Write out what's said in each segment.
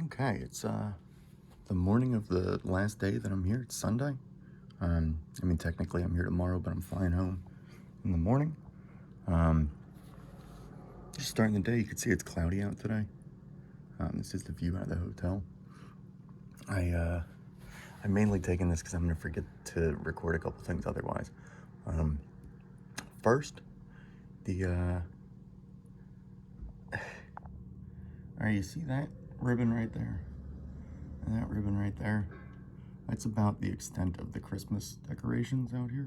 Okay, it's the morning of the last day that I'm here. It's Sunday. I mean, technically I'm here tomorrow, but I'm flying home in the morning. Just starting the day. You can see it's cloudy out today. This is the view out of the hotel. I'm mainly taking this because I'm gonna forget to record a couple things otherwise. First, the all right, you see that ribbon right there, and that ribbon right there? That's about the extent of the Christmas decorations out here,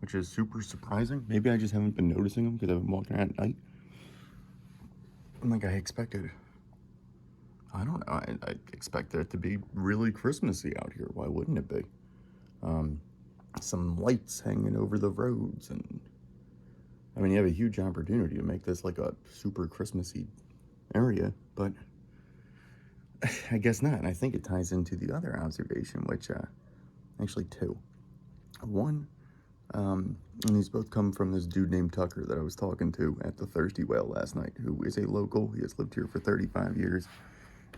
which is super surprising. Maybe I just haven't been noticing them because I've been walking around at night. Like I expected. I don't know. I expected it to be really Christmassy out here. Why wouldn't it be? Some lights hanging over the roads, and I mean, you have a huge opportunity to make this like a super Christmassy area, but I guess not. And I think it ties into the other observation, which actually two. One, and these both come from this dude named Tucker that I was talking to at the Thirsty Whale last night, who is a local. He has lived here for 35 years,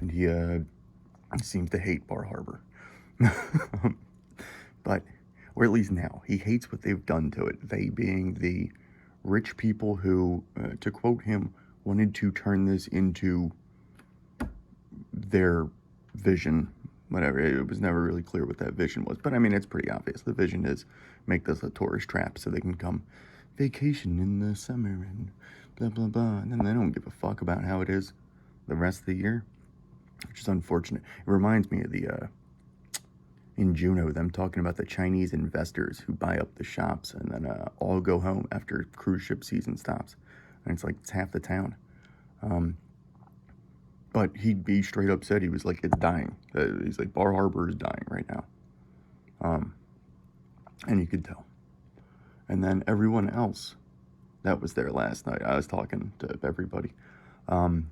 and he seems to hate Bar Harbor. But, or at least now, he hates what they've done to it. They being the rich people who, to quote him, wanted to turn this into their vision, whatever. It was never really clear what that vision was, but I mean, it's pretty obvious. The vision is make this a tourist trap so they can come vacation in the summer and blah blah blah, and then they don't give a fuck about how it is the rest of the year, which is unfortunate. It reminds me of the in Juneau, them talking about the Chinese investors who buy up the shops and then all go home after cruise ship season stops, and it's like it's half the town. But he straight up said, he was like, it's dying. He's like, Bar Harbor is dying right now. And you could tell. And then everyone else that was there last night, I was talking to everybody. But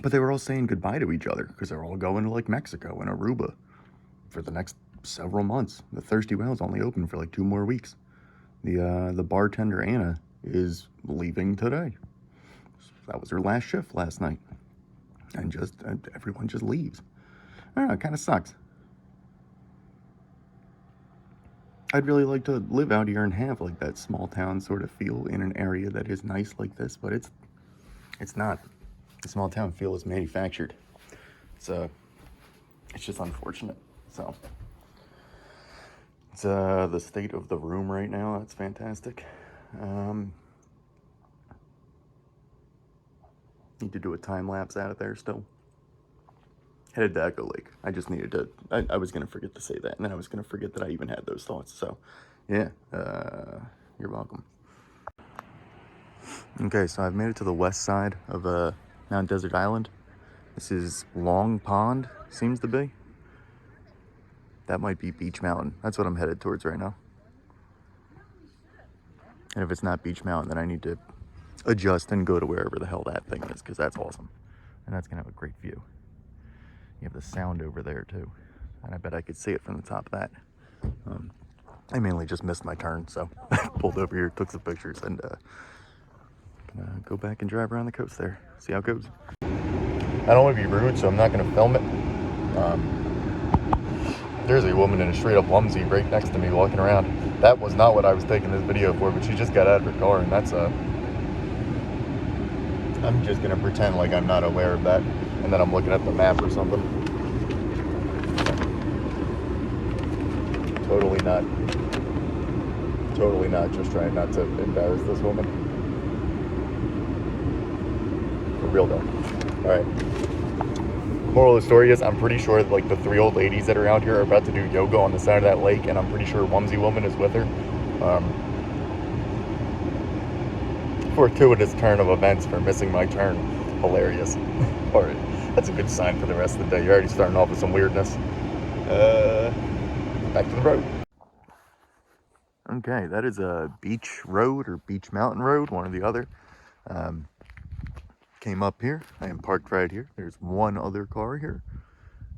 they were all saying goodbye to each other because they're all going to like Mexico and Aruba for the next several months. The Thirsty Whale's only open for like 2 more weeks. The bartender, Anna, is leaving today. That was her last shift last night. And just everyone just leaves. I don't know, it kind of sucks. I'd really like to live out here and have like that small town sort of feel in an area that is nice like this, but it's not. The small town feel is manufactured. It's just unfortunate. So it's the state of the room right now. That's fantastic. Need to do a time lapse out of there still. Headed to Echo Lake. I just needed to, I was going to forget to say that, and then I was going to forget that I even had those thoughts. So, yeah, you're welcome. Okay, so I've made it to the west side of Mount Desert Island. This is Long Pond, seems to be. That might be Beach Mountain. That's what I'm headed towards right now. And if it's not Beach Mountain, then I need to adjust and go to wherever the hell that thing is, because that's awesome. And that's going to have a great view. You have the sound over there too, and I bet I could see it from the top of that. I mainly just missed my turn, so I pulled over here, took some pictures, and gonna go back and drive around the coast there, see how it goes. I don't want to be rude, so I'm not gonna film it. There's a woman in a straight up onesie right next to me walking around. That was not what I was taking this video for, but she just got out of her car, and that's I'm just gonna pretend like I'm not aware of that, and then I'm looking at the map or something. Totally not, just trying not to embarrass this woman. For real though. Alright. Moral of the story is, I'm pretty sure that, like, the 3 old ladies that are out here are about to do yoga on the side of that lake, and I'm pretty sure onesie woman is with her. Fortuitous turn of events for missing my turn. Hilarious. Alright, that's a good sign for the rest of the day. You're already starting off with some weirdness. Back to the road. Okay, that is a beach road or beach mountain road, one or the other. Came up here. I am parked right here. There's one other car here.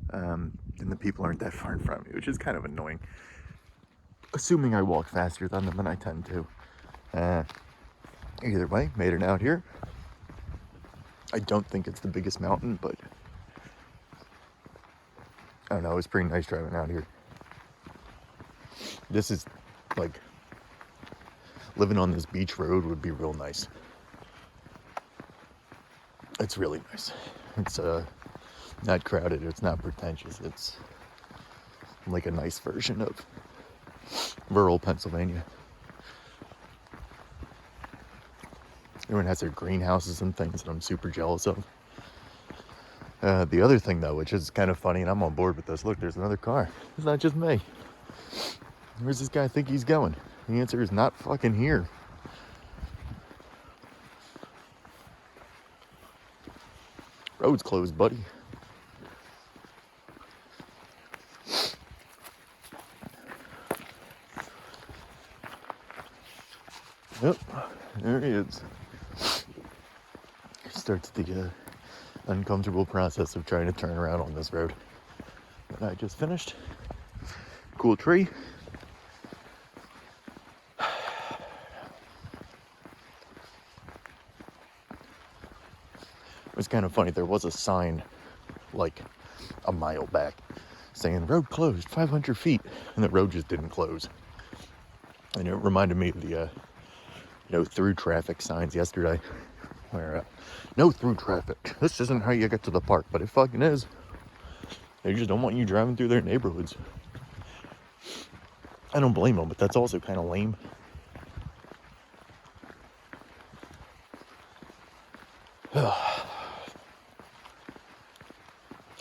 And the people aren't that far in front of me, which is kind of annoying. Assuming I walk faster than them, and I tend to. Either way, made it out here. I don't think it's the biggest mountain, but I don't know, it was pretty nice driving out here. This is like, living on this beach road would be real nice. It's really nice. It's not crowded, it's not pretentious, it's like a nice version of rural Pennsylvania. Everyone has their greenhouses and things that I'm super jealous of. The other thing though, which is kind of funny, and I'm on board with this, look, there's another car. It's not just me. Where's this guy think he's going? The answer is not fucking here. Road's closed, buddy. Yep, there he is. Starts the uncomfortable process of trying to turn around on this road that I just finished. Cool tree. It was kind of funny, there was a sign like a mile back saying road closed 500 feet, and the road just didn't close. And it reminded me of the no through traffic signs yesterday, where no through traffic, this isn't how you get to the park, but it fucking is. They just don't want you driving through their neighborhoods. I don't blame them, but that's also kind of lame.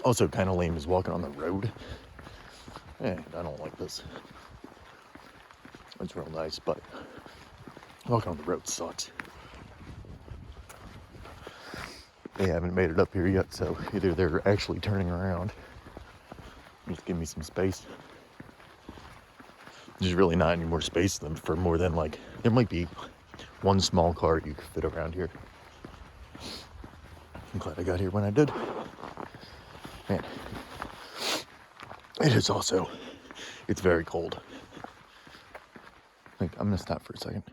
Also kind of lame is walking on the road. And I don't like this. It's real nice, but walking on the road sucks. They haven't made it up here yet, so either they're actually turning around, just give me some space. There's really not any more space for more than like, there might be one small car you could fit around here. I'm glad I got here when I did. Man, it is also, it's very cold. Like, I'm gonna stop for a second.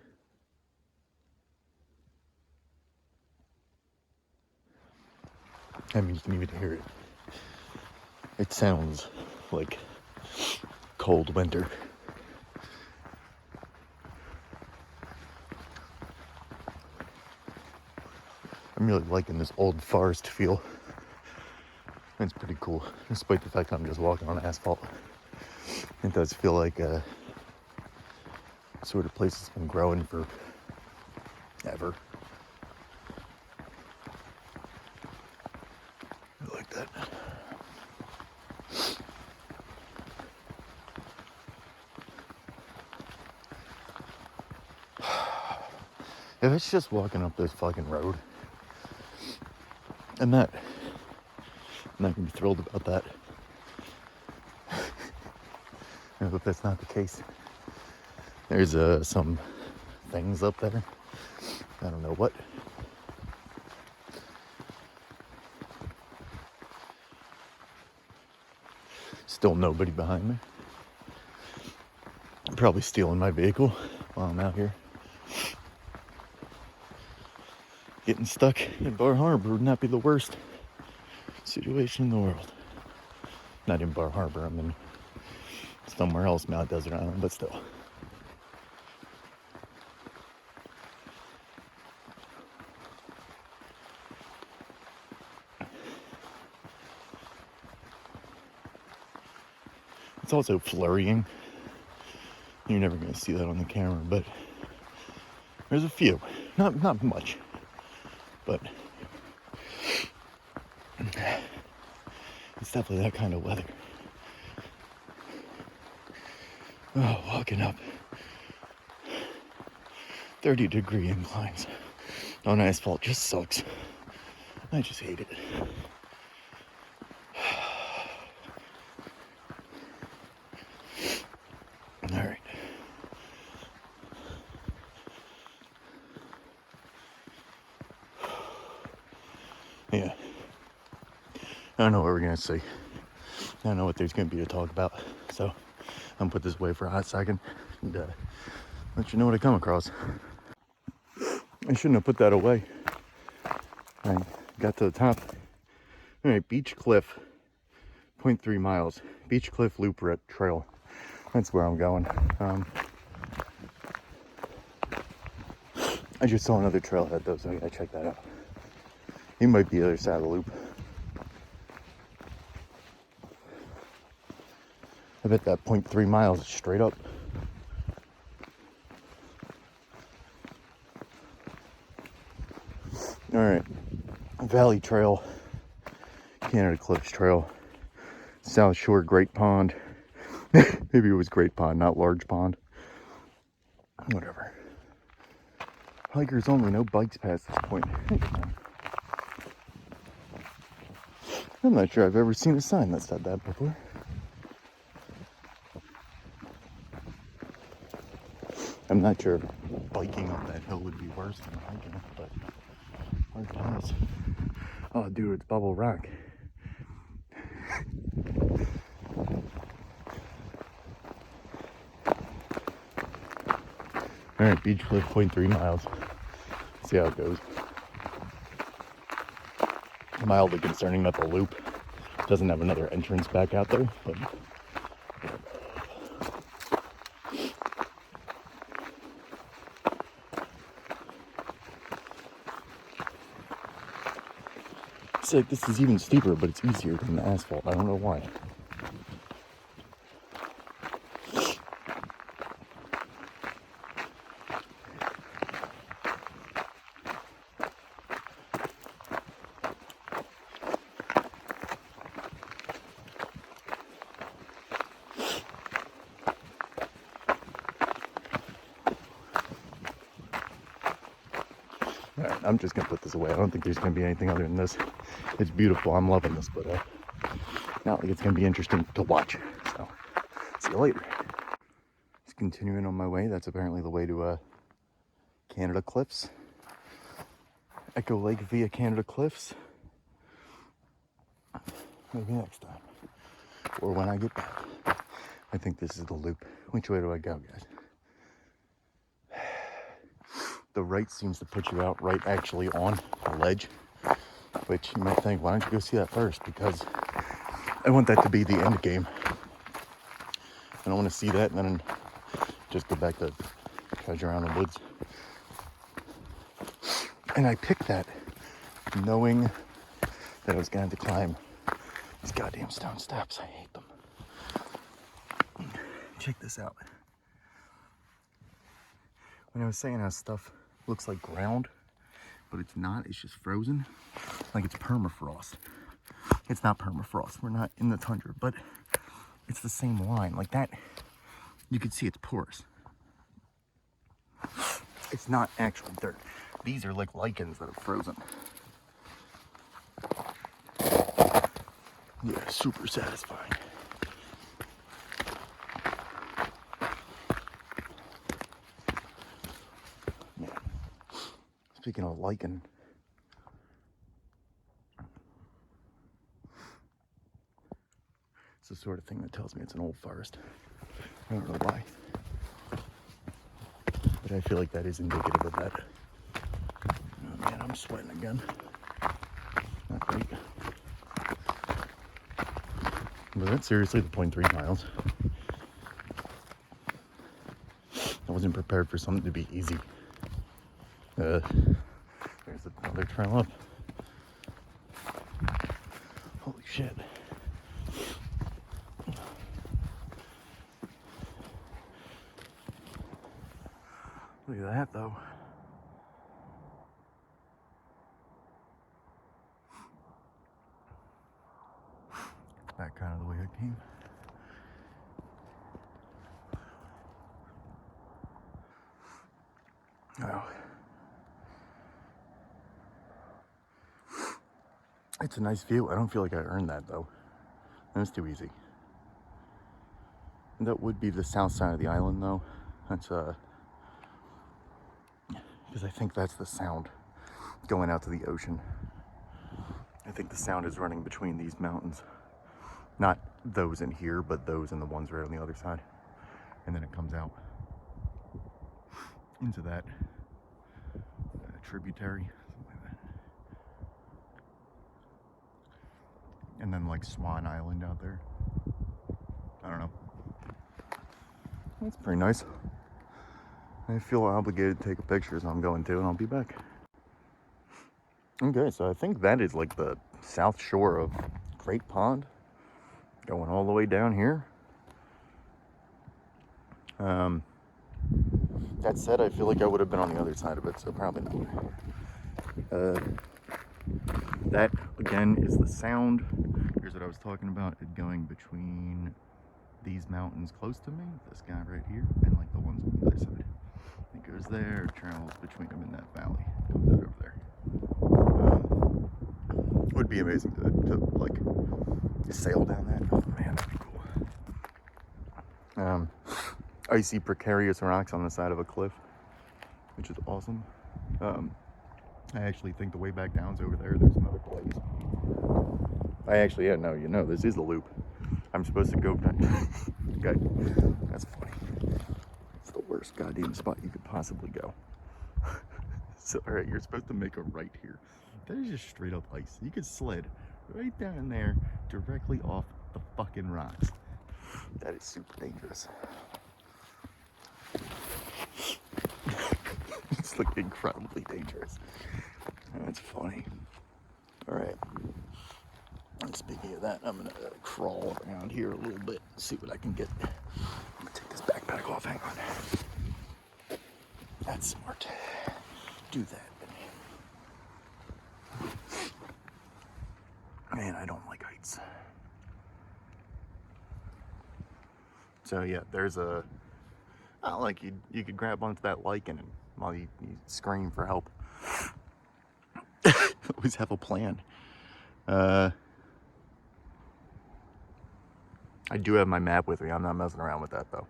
I mean, you can even hear it. It sounds like cold winter. I'm really liking this old forest feel. It's pretty cool, despite the fact I'm just walking on asphalt. It does feel like a sort of place that's been growing for ever. I like that. If it's just walking up this fucking road, I'm not gonna be thrilled about that. I hope that's not the case. There's some things up there. I don't know what. Still nobody behind me. Probably stealing my vehicle while I'm out here. Getting stuck in Bar Harbor would not be the worst situation in the world. Not in Bar Harbor, I'm in somewhere else, Mount Desert Island, but still. It's also flurrying. You're never going to see that on the camera, but there's a few. Not much, but it's definitely that kind of weather. Oh, walking up 30-degree inclines on asphalt just sucks. I just hate it. All right. Yeah. I don't know what we're going to see. I don't know what there's going to be to talk about. So I'm going to put this away for a hot second and let you know what I come across. I shouldn't have put that away. I got to the top. All right, beach cliff. 0.3 miles. Beach Cliff Loop Trail. That's where I'm going. I just saw another trailhead though, so I gotta check that out. He might be the other side of the loop. I bet that 0.3 miles is straight up. All right, Valley Trail, Canada Cliffs Trail, South Shore Great Pond. Maybe it was Great Pond, not Large Pond. Whatever. Hikers only, no bikes past this point. I'm not sure I've ever seen a sign that said that before. I'm not sure if biking up that hill would be worse than hiking, but hard to pass. Oh, dude, it's Bubble Rock. All right, Beach Cliff, 0.3 miles. See how it goes. Mildly concerning that the loop doesn't have another entrance back out there, but it's like this is even steeper, but it's easier than the asphalt. I don't know why. All right, I'm just gonna put this away. I don't think there's gonna be anything other than this. It's beautiful. I'm loving this, but not like it's gonna be interesting to watch. So, see you later. Just continuing on my way. That's apparently the way to Canada Cliffs. Echo Lake via Canada Cliffs. Maybe next time, or when I get back. I think this is the loop. Which way do I go, guys? The right seems to put you out right actually on the ledge, which you might think, why don't you go see that first? Because I want that to be the end game. I don't want to see that and then just go back to treasure around the woods. And I picked that knowing that I was going to have to climb these goddamn stone steps. I hate them. Check this out. When I was saying how stuff looks like ground, but it's not, it's just frozen, like it's permafrost. It's not permafrost, we're not in the tundra, but it's the same line. Like that, you can see it's porous. It's not actual dirt. These are like lichens that are frozen. Yeah, super satisfying. Yeah. Speaking of lichen, it's the sort of thing that tells me it's an old forest. I don't know why, but I feel like that is indicative of that. Oh man, I'm sweating again. Not great. But that's seriously the 0.3 miles. I wasn't prepared for something to be easy. There's another trail up. Holy shit. Look at that though. Back kind of the way I came. Oh. It's a nice view. I don't feel like I earned that though. That was too easy. And that would be the south side of the island though. That's because I think that's the sound going out to the ocean. I think the sound is running between these mountains. Not those in here, but those and the ones right on the other side. And then it comes out into that tributary, something like that. And then like Swan Island out there. I don't know. That's pretty nice. I feel obligated to take a picture, so I'm going to, and I'll be back. Okay, so I think that is like the south shore of Great Pond, going all the way down here. That said, I feel like I would have been on the other side of it, so probably not. That, again, is the sound. Here's what I was talking about, it going between these mountains close to me, this guy right here, and like the ones on the other side. It goes there, travels between them in that valley, comes out over there. Would be amazing to like sail down that. Oh man, that'd be cool. Icy, precarious rocks on the side of a cliff, which is awesome. I actually think the way back down's over there. There's another place. This is the loop. I'm supposed to go back. Okay, that's funny. It's the worst goddamn spot you could possibly go. So, all right, you're supposed to make a right here. That is just straight up ice. You could sled right down there directly off the fucking rocks. That is super dangerous. It's like incredibly dangerous. That's funny. All right. And speaking of that, I'm gonna crawl around here a little bit, see what I can get. I'm gonna take this backpack off. Hang on. That's smart. Do that. Man, I don't like heights. So yeah, there's a. Not like you could grab onto that lichen and while you scream for help. Always have a plan. I do have my map with me. I'm not messing around with that though.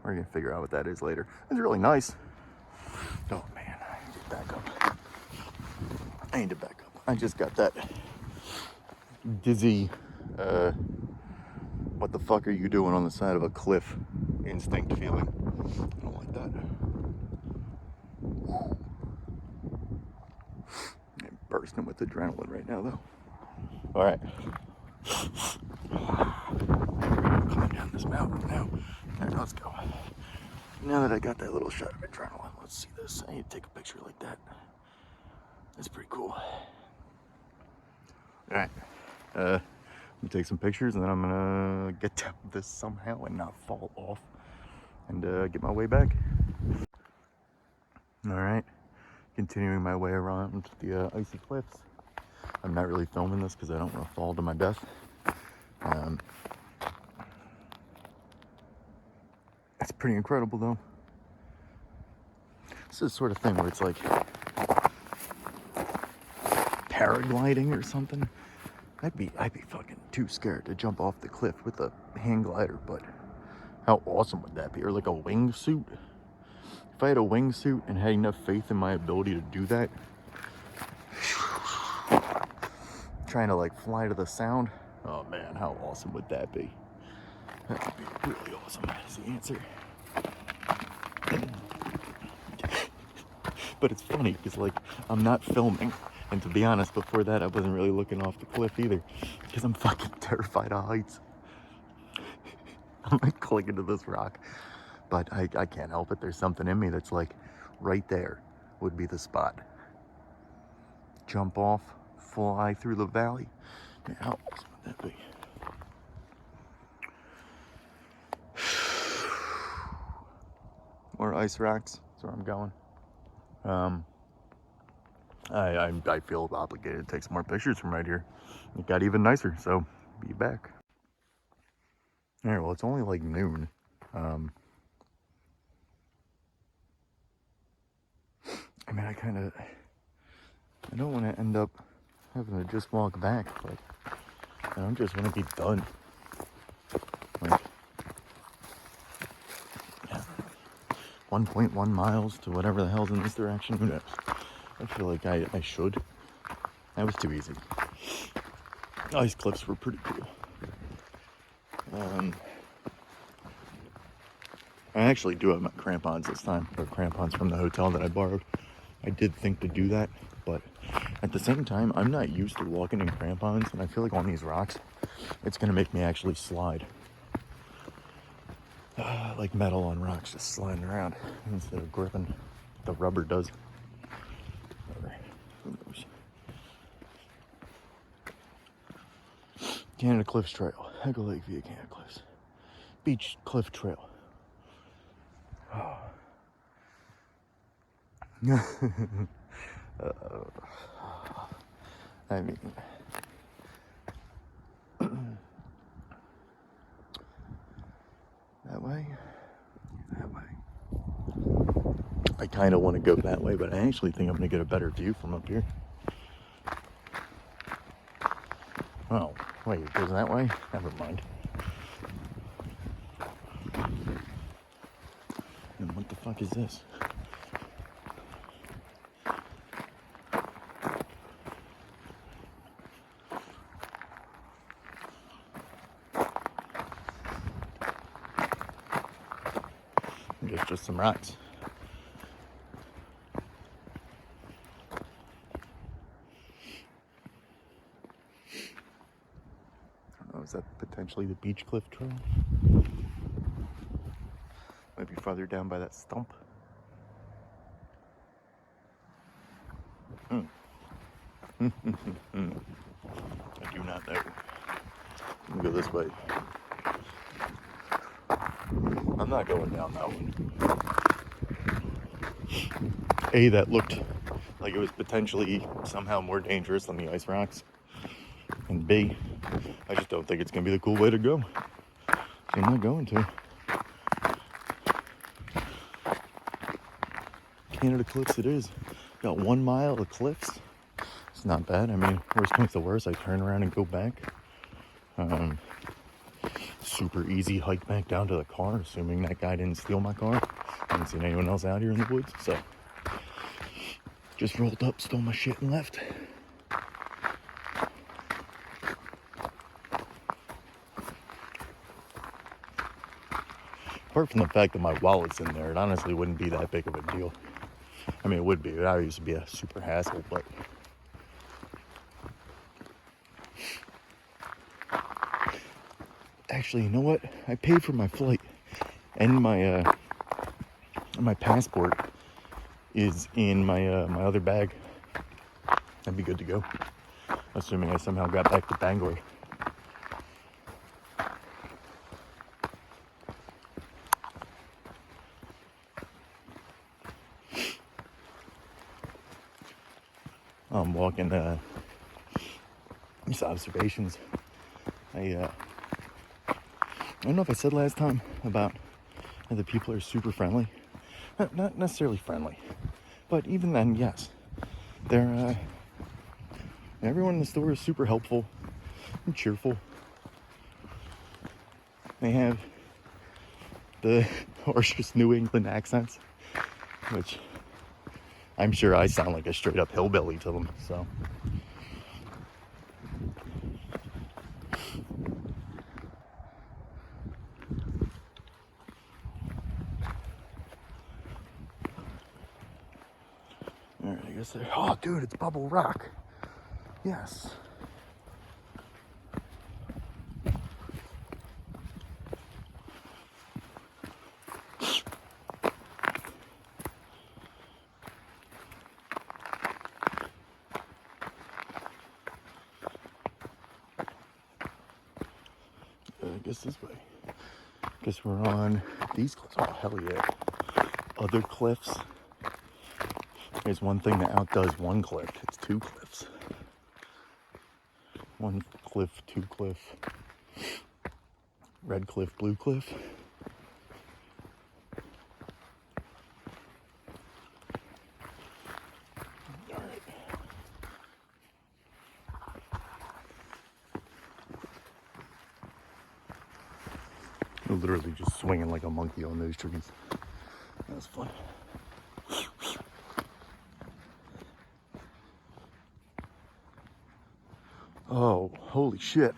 We're gonna figure out what that is later. It's really nice. Oh man, I need to back up. I just got that dizzy, what the fuck are you doing on the side of a cliff instinct feeling. I don't like that. I'm bursting with adrenaline right now though. All right. Coming down this mountain now. All right, let's go. Now that I got that little shot of adrenaline, let's see this. I need to take a picture like that. That's pretty cool. All right. I'm gonna take some pictures and then I'm gonna get down this somehow and not fall off and get my way back. All right. Continuing my way around the icy cliffs. I'm not really filming this because I don't want to fall to my death. It's pretty incredible though. This is the sort of thing where it's like paragliding or something. I'd be fucking too scared to jump off the cliff with a hang glider, but how awesome would that be? Or like a wingsuit. If I had a wingsuit and had enough faith in my ability to do that, trying to like fly to the sound, oh man, how awesome would that be? That would be really awesome, is the answer. But it's funny because like I'm not filming, and to be honest, before that I wasn't really looking off the cliff either because I'm fucking terrified of heights. I'm like clinging to this rock, but I can't help it. There's something in me that's like right there would be the spot. Jump off, fly through the valley. Man, how awesome would that be? More ice rocks. That's where I'm going. I feel obligated to take some more pictures from right here. It got even nicer, so be back. All right, well, it's only like noon. I mean, I don't want to end up having to just walk back. Like, I don't just want to be done. Like, yeah, 1.1 miles to whatever the hell's in this direction. Who knows? I feel like I should. That was too easy. Ice cliffs were pretty cool. I actually do have my crampons this time, or crampons from the hotel that I borrowed. I did think to do that, but At the same time, I'm not used to walking in crampons, and I feel like on these rocks, it's gonna make me actually slide. Like metal on rocks, just sliding around instead of gripping. The rubber does. Whatever. Who knows? Canada Cliffs Trail. Echo Lake via Canada Cliffs. Beach Cliff Trail. Oh. I mean, that way, that way. I kind of want to go that way, but I actually think I'm going to get a better view from up here. Oh, wait, it goes that way? Never mind. And what the fuck is this? I guess just some rocks. I don't know, is that potentially the Beach Cliff Trail? Maybe farther down by that stump. I do not know. Let me go this way. I'm not going down that one. A, that looked like it was potentially somehow more dangerous than the ice rocks. And B, I just don't think it's going to be the cool way to go. So I'm not going to. Canada Cliffs it is. Got 1 mile of cliffs. It's not bad. I mean, worst comes to worst, I turn around and go back. Super easy hike back down to the car, assuming that guy didn't steal my car. I haven't seen anyone else out here in the woods, so just rolled up, stole my shit, and left. Apart from the fact that my wallet's in there, it honestly wouldn't be that big of a deal. I mean, it would be. It would used to be a super hassle, but actually, you know what? I paid for my flight, and my passport is in my my other bag. That'd be good to go, assuming I somehow got back to Bangor. I'm walking these observations. I don't know if I said last time about how the people are super friendly. Not necessarily friendly, but even then, yes. They're, everyone in the store is super helpful and cheerful. They have the harshest New England accents, which I'm sure I sound like a straight up hillbilly to them, so. Alright, I guess they're, oh dude, it's Bubble Rock. Yes. I guess this way. Guess we're on these cliffs. Oh, hell yeah. Other cliffs. There's one thing that outdoes one cliff. It's 2 cliffs. 1 cliff, 2 cliff. Red cliff, blue cliff. Alright. I'm literally just swinging like a monkey on those trees. That's fun. Oh, holy shit.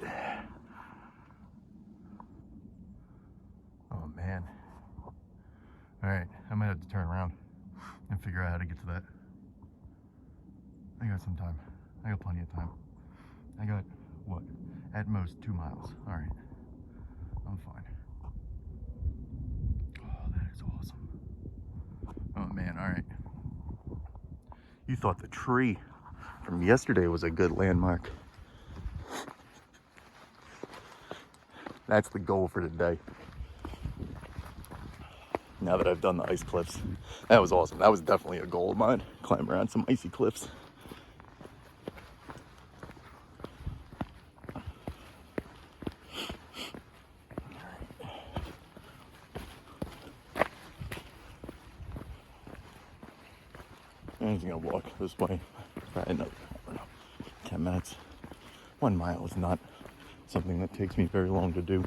Oh, man. Alright, I might have to turn around and figure out how to get to that. I got some time. I got plenty of time. I got, what, at most 2 miles. All right, I'm fine. Oh, that is awesome. Oh man, all right. You thought the tree from yesterday was a good landmark. That's the goal for today. Now that I've done the ice cliffs. That was awesome. That was definitely a goal of mine. Climb around some icy cliffs. I'm just gonna walk this way. Probably another, I don't know, 10 minutes. 1 mile is not something that takes me very long to do.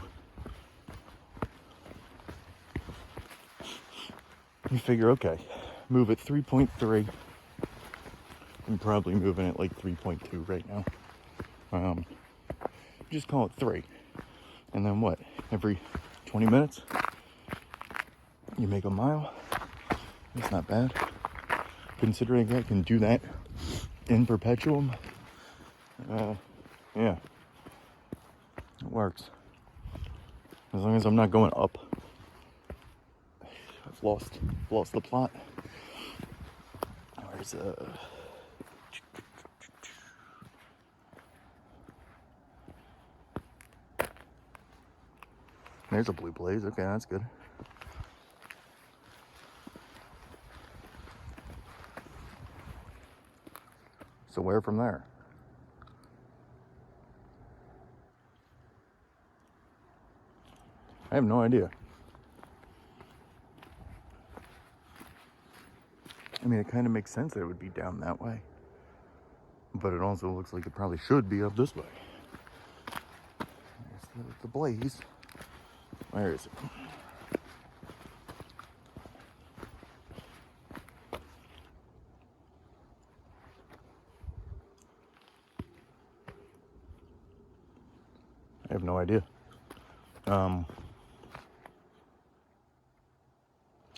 You figure, okay, move at 3.3. I'm probably moving at like 3.2 right now. Just call it 3. And then what? Every 20 minutes, you make a mile. That's not bad. Considering I can do that in perpetuum, yeah, it works. As long as I'm not going up. I've lost the plot. Where's There's a blue blaze. Okay, that's good. So where from there? I have no idea. I mean, it kind of makes sense that it would be down that way. But it also looks like it probably should be up this way. There's the blaze. Where is it? I have no idea. I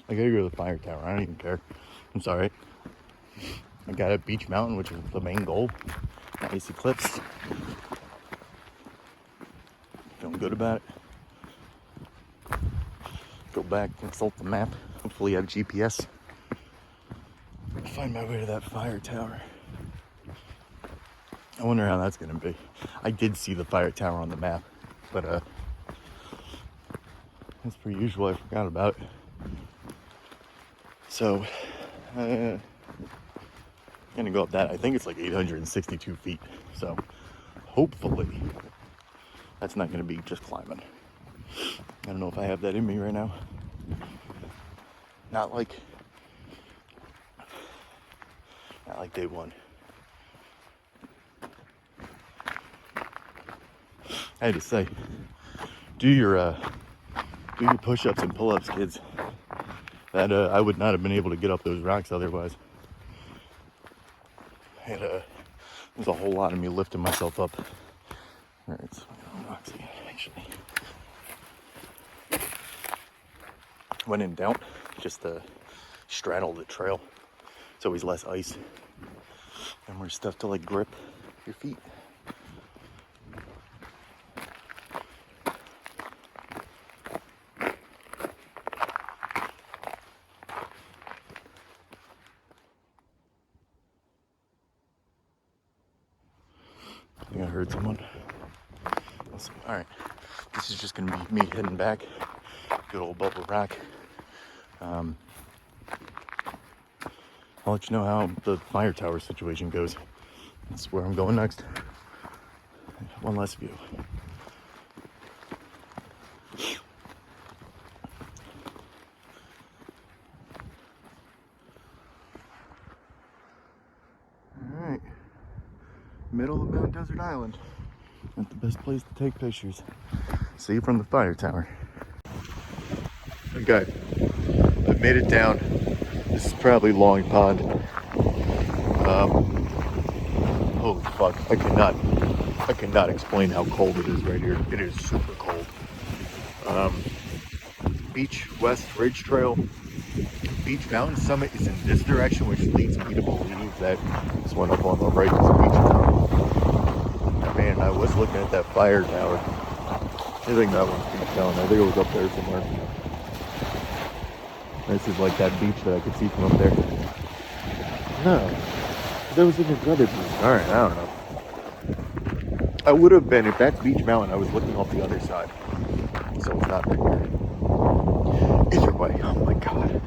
gotta go to the fire tower. I don't even care. I'm sorry. I got at Beach Mountain, which is the main goal. Icy cliffs. Feeling good about it. Go back, consult the map. Hopefully have GPS. Find my way to that fire tower. I wonder how that's gonna be. I did see the fire tower on the map, but as per usual, I forgot about it. So, I'm gonna go up that. I think it's like 862 feet. So, hopefully, that's not gonna be just climbing. I don't know if I have that in me right now. Not like day one. I had to say, do your push-ups and pull-ups, kids. That I would not have been able to get up those rocks otherwise. There's a whole lot of me lifting myself up. All right, so rocks again, actually. When in doubt, just straddle the trail. It's always less ice and more stuff to like grip your feet. I think I heard someone. Let's see. All right, this is just gonna be me heading back. Good old Bubble Rock. I'll let you know how the fire tower situation goes. That's where I'm going next. One last view. All right, middle of Mount Desert Island. Not the best place to take pictures. See you from the fire tower. Okay, I've made it down. This is probably Long Pond. Holy fuck, I cannot explain how cold it is right here. It is super cold. Beach West Ridge Trail. Beach Mountain summit is in this direction, which leads me to believe that this one up on the right is Beach Mountain. Man, I was looking at that fire tower. I think that one's Beach Mountain. I think it was up there somewhere. This is like that beach that I could see from up there. No, there was even another beach. All right, I don't know. I would have been, if that's Beach Mountain, I was looking off the other side. So it's not right here. Either way, oh my god.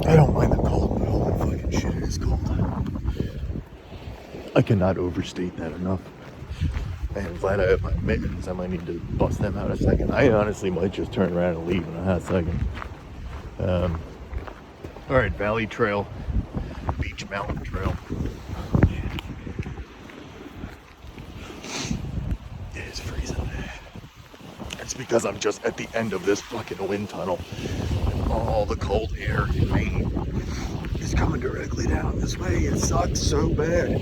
I don't mind the cold, but holy fucking shit, it is cold. I cannot overstate that enough. I'm glad I have my mittens. I might need to bust them out a second. I honestly might just turn around and leave in a hot second. Alright, Valley Trail, Beach Mountain Trail. It is freezing. It's because I'm just at the end of this fucking wind tunnel. And all the cold air in Maine is coming directly down this way. It sucks so bad.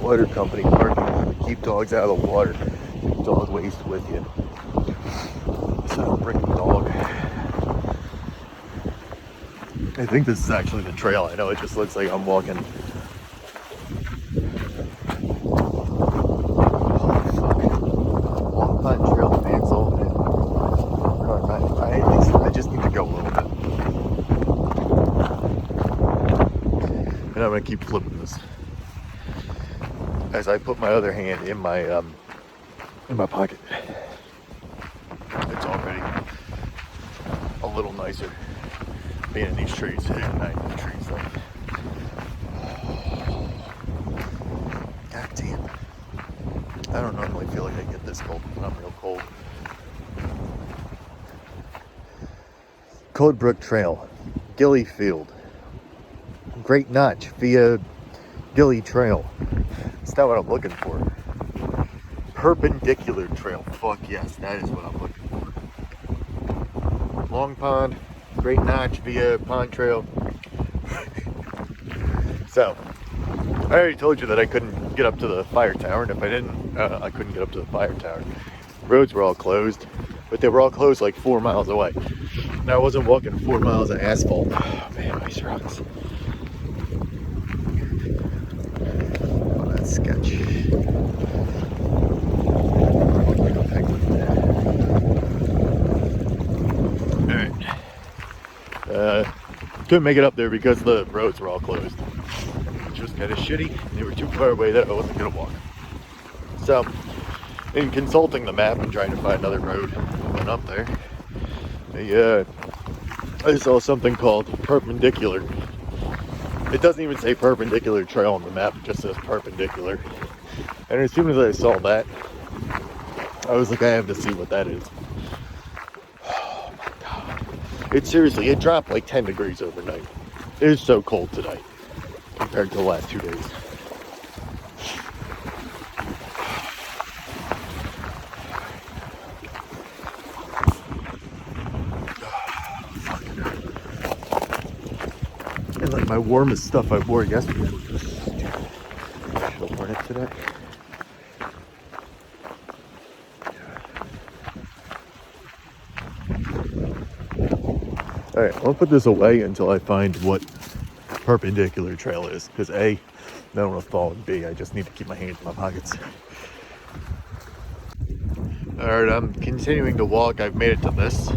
Water company parking. Keep dogs out of the water. Keep dog waste with you. So bring the dog. I think this is actually the trail. I know it just looks like I'm walking. Holy fuck. Long Pine Trail cancel. I just need to go a little bit. And I'm gonna keep flipping this as I put my other hand in my pocket. It's already a little nicer being in these trees, hitting at night in the trees. Like, god damn. I don't normally feel like I get this cold, but I'm real cold. Cold Brook Trail, Gilly Field, Great Notch via Gilly Trail. That's not what I'm looking for. Perpendicular trail. Fuck yes, that is what I'm looking for. Long Pond, Great Notch via Pond Trail. So, I already told you that I couldn't get up to the fire tower, and if I didn't, I couldn't get up to the fire tower. Roads were all closed, but they were all closed like 4 miles away. Now I wasn't walking 4 miles of asphalt. Oh man, ice rocks. Sketch. Alright. Couldn't make it up there because the roads were all closed. Which was kind of shitty. They were too far away that I wasn't going to walk. So, in consulting the map and trying to find another road that went up there, I saw something called perpendicular. It doesn't even say perpendicular trail on the map, it just says perpendicular. And as soon as I saw that, I was like, I have to see what that is. Oh my god. It seriously, it dropped like 10 degrees overnight. It is so cold today compared to the last 2 days. And like my warmest stuff I wore yesterday was just she'll burn it today. Alright, I'll put this away until I find what perpendicular trail is. Because A, I don't want to fall, and B, I just need to keep my hands in my pockets. Alright, I'm continuing to walk. I've made it to this.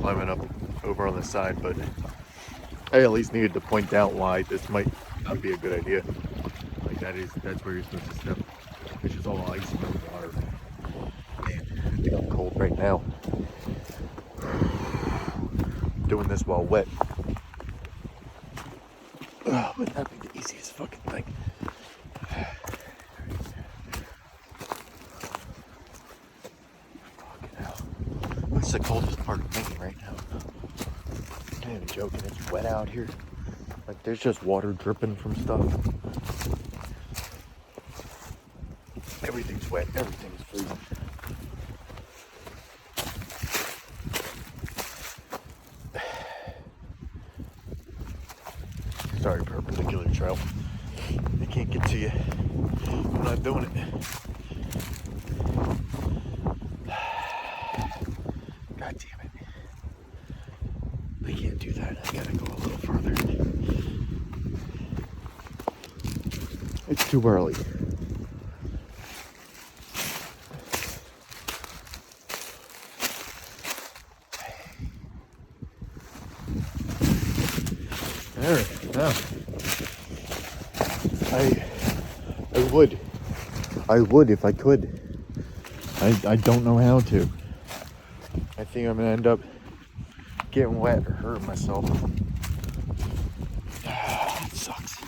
Climbing up over on the side, but I at least needed to point out why this might not be a good idea. Like that's where you're supposed to step, which is all ice and no water. Man, I think I'm cold right now. Doing this while wet. Oh, would that be the easiest fucking thing? Fucking hell. What's the coldest part of Maine right now? I'm not even joking, it's wet out here. Like there's just water dripping from stuff. Everything's wet, everything's freezing. Sorry, perpendicular trail. They can't get to you. I'm not doing it. God damn it. I can't do that. I gotta go a little further. It's too early. Alright, now. I would if I could. I don't know how to. I think I'm gonna end up getting wet or hurting myself. It sucks.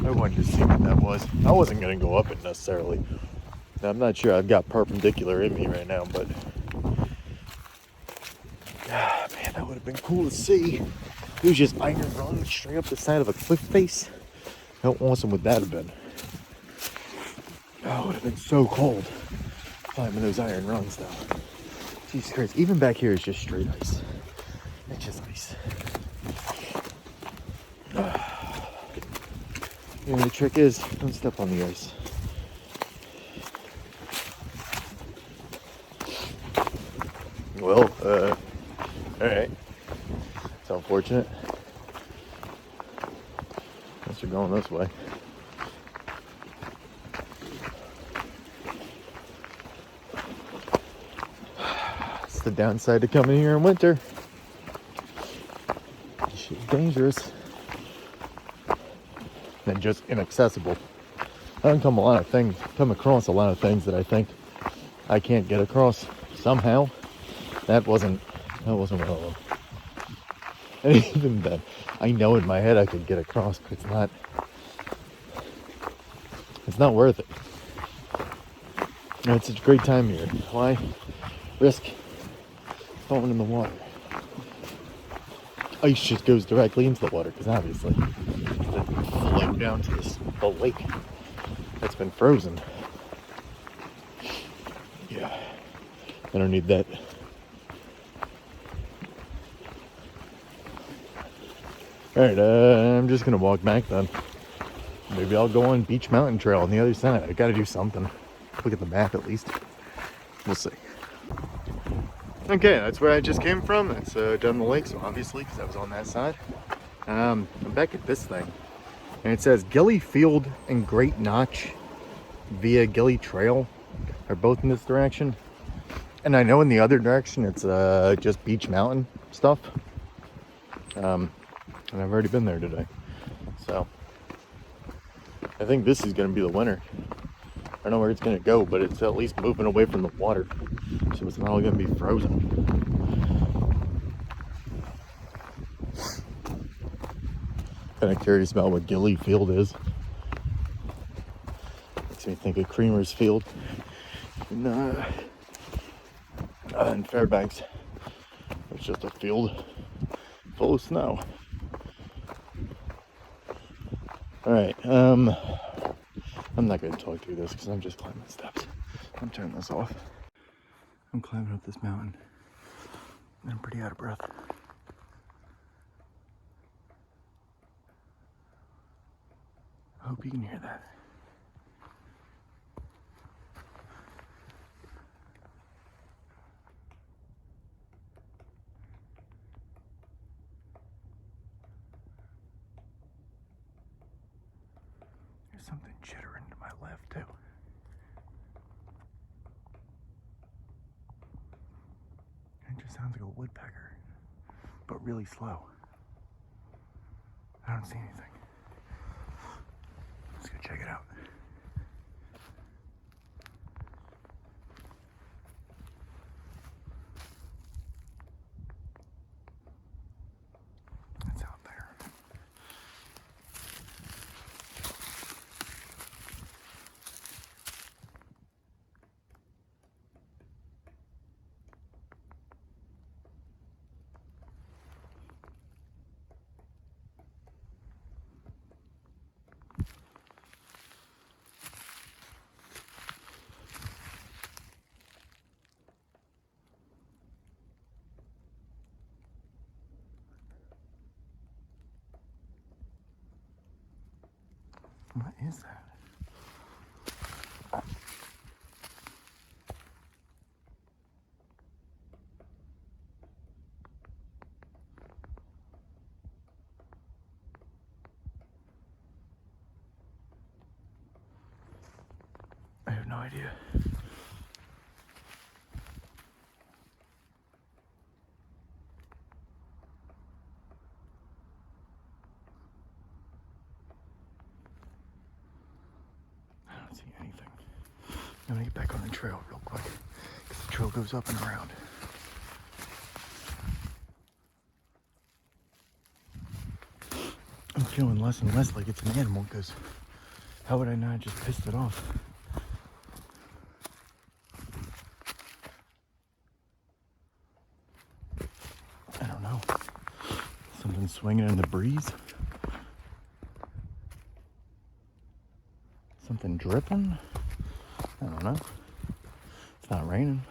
I wanted to see what that was. I wasn't gonna go up it necessarily. I'm not sure I've got perpendicular in me right now, but man, that would have been cool to see. It was just iron run straight up the side of a cliff face. How awesome would that have been? Oh, it would have been so cold climbing those iron rungs though. Jesus Christ, even back here is just straight ice. It's just ice. And the trick is, don't step on the ice. Well, alright. It's unfortunate. Guess we're going this way. It's the downside to coming here in winter. Shit's dangerous. And just inaccessible. I don't come across a lot of things that I think I can't get across somehow. That wasn't one of them. And even then, I know in my head I could get across, but it's not worth it. You know, it's a great time here. Why risk falling in the water? Ice just goes directly into the water, because obviously it float down to the lake that's been frozen. Yeah, I don't need that. Alright, I'm just gonna walk back then. Maybe I'll go on Beach Mountain Trail on the other side. I gotta do something. Look at the map at least. We'll see. Okay, that's where I just came from. It's down the lake, so obviously, because I was on that side. I'm back at this thing. And it says Gilly Field and Great Notch via Gilly Trail are both in this direction. And I know in the other direction it's just Beach Mountain stuff. And I've already been there today. So I think this is going to be the winner. I don't know where it's going to go, but it's at least moving away from the water. So it's not all going to be frozen. Kind of curious about what Gilly Field is. Makes me think of Creamer's Field in Fairbanks. It's just a field full of snow. Alright, I'm not going to talk through this because I'm just climbing steps. I'm turning this off. I'm climbing up this mountain and I'm pretty out of breath. I hope you can hear that. There's something chittering to my left too. It just sounds like a woodpecker, but really slow. I don't see anything. Let's go check it out. It's out there. What is that? I have no idea. I don't see anything. I'm gonna get back on the trail real quick, because the trail goes up and around. I'm feeling less and less like it's an animal, because how would I not just pissed it off? I don't know. Something swinging in the breeze? Something dripping? I don't know. It's not raining.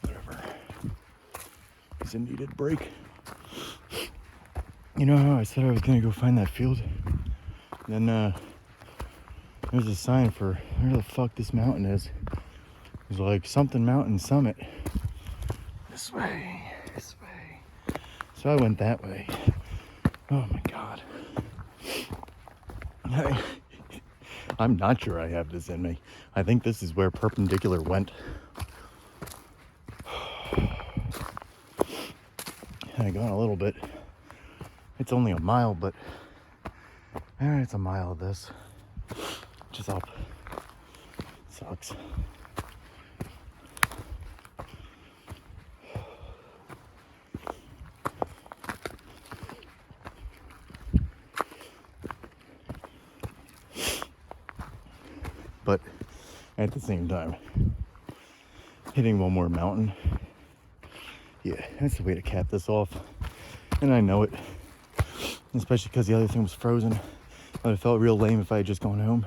Whatever. It's a needed break. You know how I said I was gonna go find that field? Then there's a sign for where the fuck this mountain is. It's like something mountain summit. This way, this way. So I went that way. Oh my god. I'm not sure I have this in me. I think this is where Perpendicular went. I gone a little bit. It's only a mile, but it's a mile of this. Just up. Sucks. But at the same time, hitting one more mountain, yeah, that's the way to cap this off. And I know it, especially because the other thing was frozen. It would have felt real lame if I had just gone home.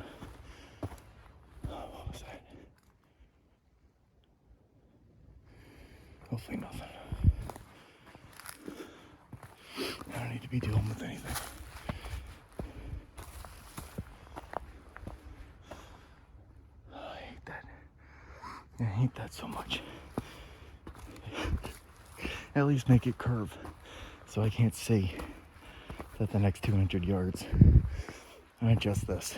What was that? Hopefully nothing. I don't need to be dealing with anything. I hate that so much. At least make it curve so I can't see that the next 200 yards. I adjust this.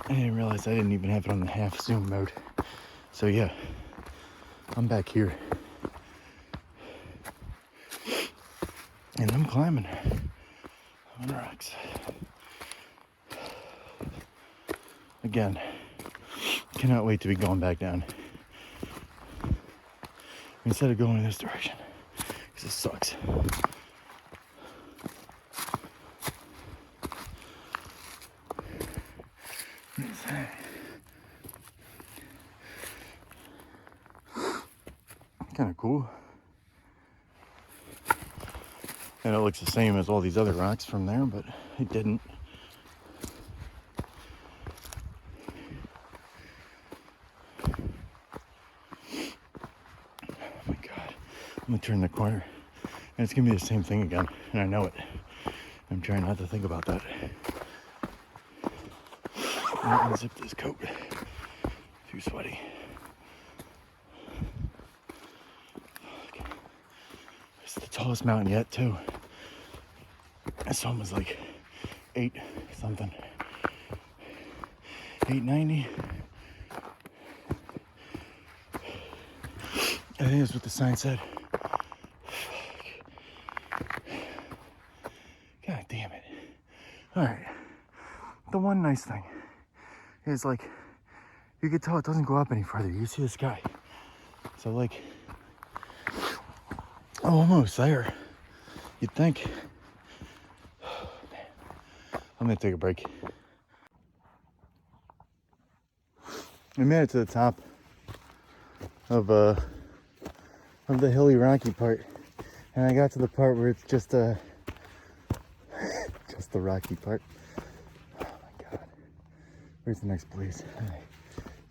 I didn't realize I didn't even have it on the half zoom mode. So yeah, I'm back here. And I'm climbing on rocks. Again, cannot wait to be going back down. Instead of going in this direction, because it sucks. What is that? Kind of cool. And it looks the same as all these other rocks from there, but it didn't. Oh my god. I'm gonna turn the corner and it's gonna be the same thing again, and I know it. I'm trying not to think about that. I'm gonna unzip this coat. Too sweaty. It's the tallest mountain yet, too. This one was like 8 something. 890. I think that's what the sign said. God damn it. Alright. The one nice thing is, like, you can tell it doesn't go up any further. You see the sky. So, like, almost there. You'd think. I'm gonna take a break. I made it to the top of the hilly rocky part, and I got to the part where it's just the rocky part. Where's the next place?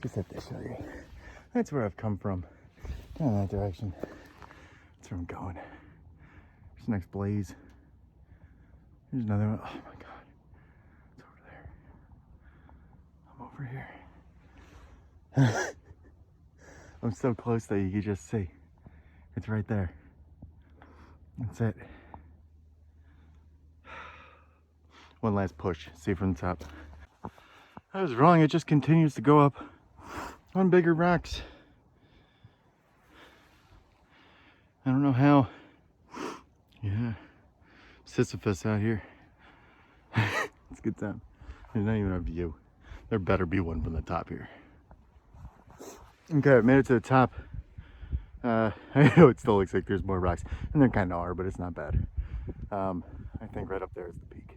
Just have to show you. That's where I've come from. Down that direction. That's where I'm going. There's the next blaze. There's another one. Oh my god. It's over there. I'm over here. I'm so close that you can just see. It's right there. That's it. One last push. See from the top. I was wrong. It just continues to go up on bigger rocks. I don't know how. Yeah. Sisyphus out here. It's a good time. There's not even a view. There better be one from the top here. Okay, I made it to the top. I know it still looks like there's more rocks, and there kind of are, but it's not bad. I think right up there is the peak.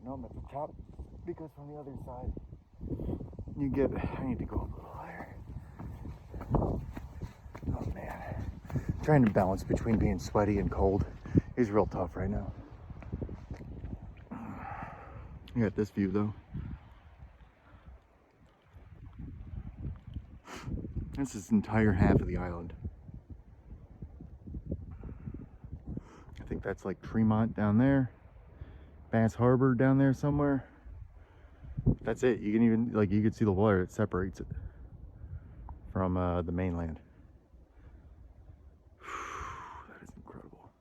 No, I'm at the top because from the other side, you get. I need to go up a little higher. Oh man, trying to balance between being sweaty and cold is real tough right now. You got this view though. This is the entire half of the island. I think that's like Tremont down there, Bass Harbor down there somewhere. That's it. You can even, like, you can see the water that separates it from the mainland. That is incredible.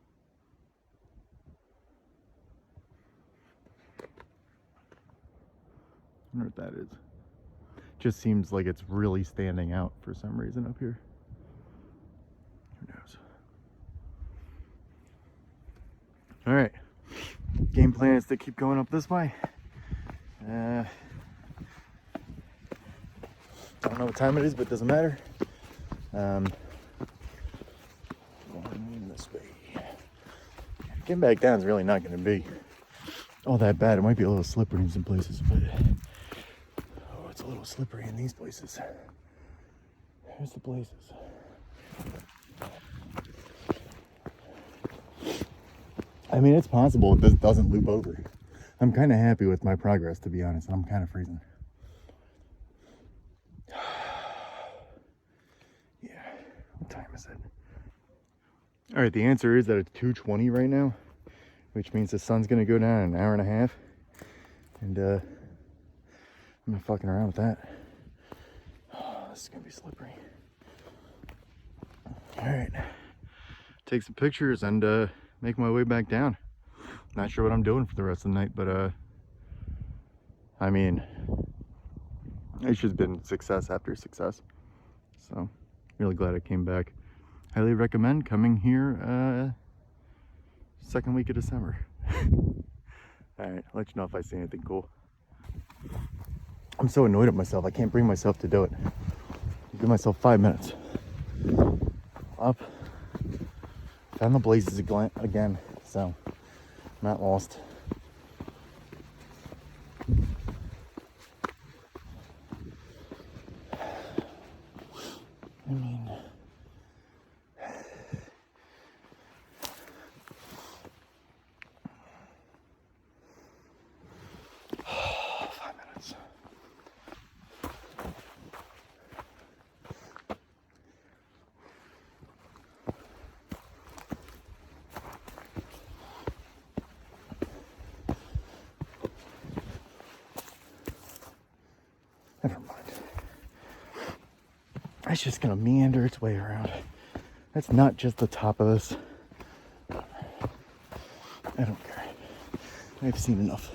I wonder what that is. Just seems like it's really standing out for some reason up here. Who knows? All right. Game plan is to keep going up this way. I don't know what time it is, but it doesn't matter. Going this way. Getting back down is really not going to be all that bad. It might be a little slippery in some places, but oh, it's a little slippery in these places. Here's the places. I mean, it's possible this doesn't loop over. I'm kind of happy with my progress, to be honest. I'm kind of freezing. Yeah, what time is it? All right, the answer is that it's 2:20 right now, which means the sun's gonna go down in an hour and a half. And I'm not fucking around with that. Oh, this is gonna be slippery. All right, take some pictures and make my way back down. Not sure what I'm doing for the rest of the night, but I mean, it's just been success after success. So really glad I came back. Highly recommend coming here second week of December. All right, I'll let you know if I see anything cool. I'm so annoyed at myself. I can't bring myself to do it. I'll give myself 5 minutes. Up. Found the blazes again, so I'm not lost. I mean, never mind. It's just gonna meander its way around. That's not just the top of this. I don't care. I've seen enough.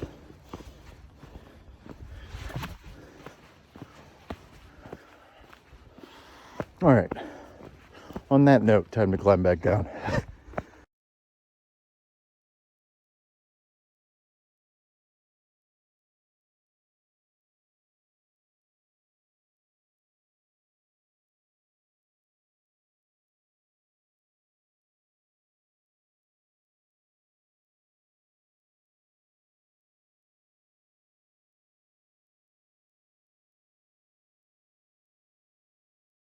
All right. On that note, time to climb back down.